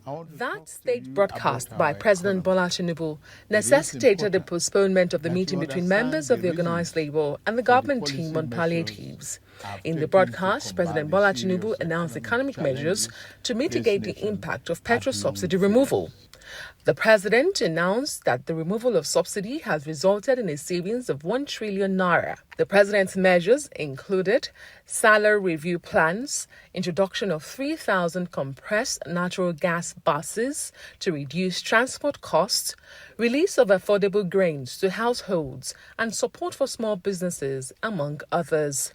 That state broadcast by President Bola Tinubu necessitated the postponement of the meeting between members of the organized labor and the government team on palliatives. In the broadcast, President Bola Tinubu announced economic measures to mitigate the impact of petrol subsidy removal. The president announced that the removal of subsidy has resulted in a savings of 1 trillion naira. The president's measures included salary review plans, introduction of 3,000 compressed natural gas buses to reduce transport costs, release of affordable grains to households, and support for small businesses, among others.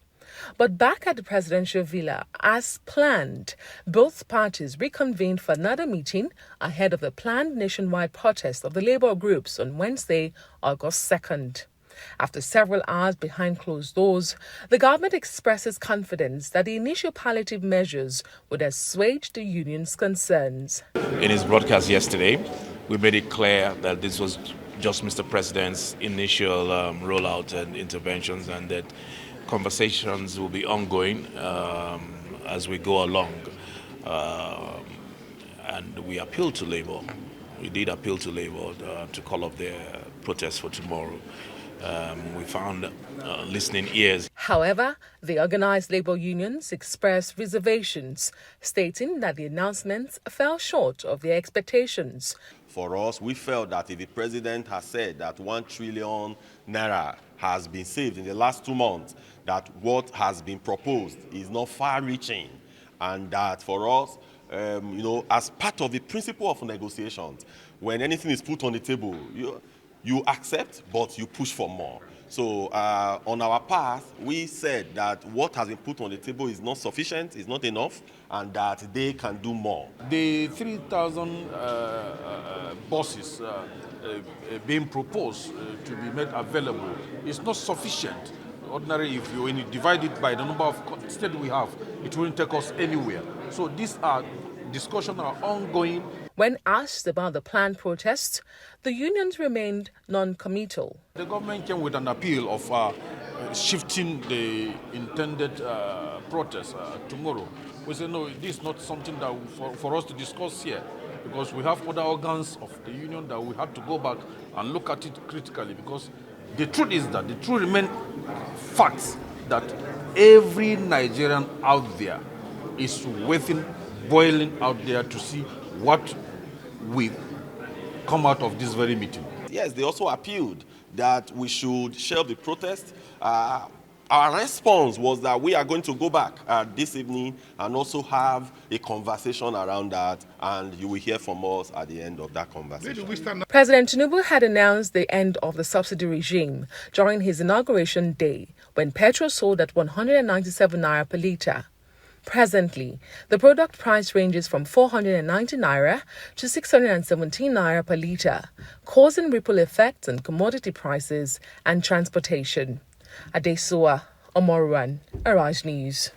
But back at the presidential villa, as planned, both parties reconvened for another meeting ahead of the planned nationwide protest of the labor groups on Wednesday, August 2nd. After several hours behind closed doors, the government expresses confidence that the initial palliative measures would assuage the union's concerns. In his broadcast yesterday, we made it clear that this was just Mr. President's initial rollout and interventions, and that conversations will be ongoing as we go along. And we appeal to Labour. We did appeal to Labour to call off their protest for tomorrow. We found listening ears. However, the organized labor unions expressed reservations, stating that the announcements fell short of their expectations. For us, we felt that if the president has said that 1 trillion naira has been saved in the last 2 months, that what has been proposed is not far-reaching, and that for us, as part of the principle of negotiations, when anything is put on the table, you accept, but you push for more. So on our path, we said that what has been put on the table is not sufficient, is not enough, and that they can do more. The 3,000 buses being proposed to be made available is not sufficient. Ordinarily, when you divide it by the number of states we have, it won't take us anywhere. So these discussions are ongoing. When asked about the planned protests, the unions remained non-committal. The government came with an appeal of shifting the intended protest tomorrow. We said, no, this is not something that for us to discuss here, because we have other organs of the union that we have to go back and look at it critically, because the truth is that the truth remains facts that every Nigerian out there is waiting, boiling out there to see what will come out of this very meeting. Yes, they also appealed that we should shelve the protest. Our response was that we are going to go back this evening and also have a conversation around that, and you will hear from us at the end of that conversation. President Tinubu had announced the end of the subsidy regime during his inauguration day, when petrol sold at 197 naira per litre. Presently, the product price ranges from 490 naira to 617 naira per litre, causing ripple effects on commodity prices and transportation. Adesuwa Omoruan, Arise News.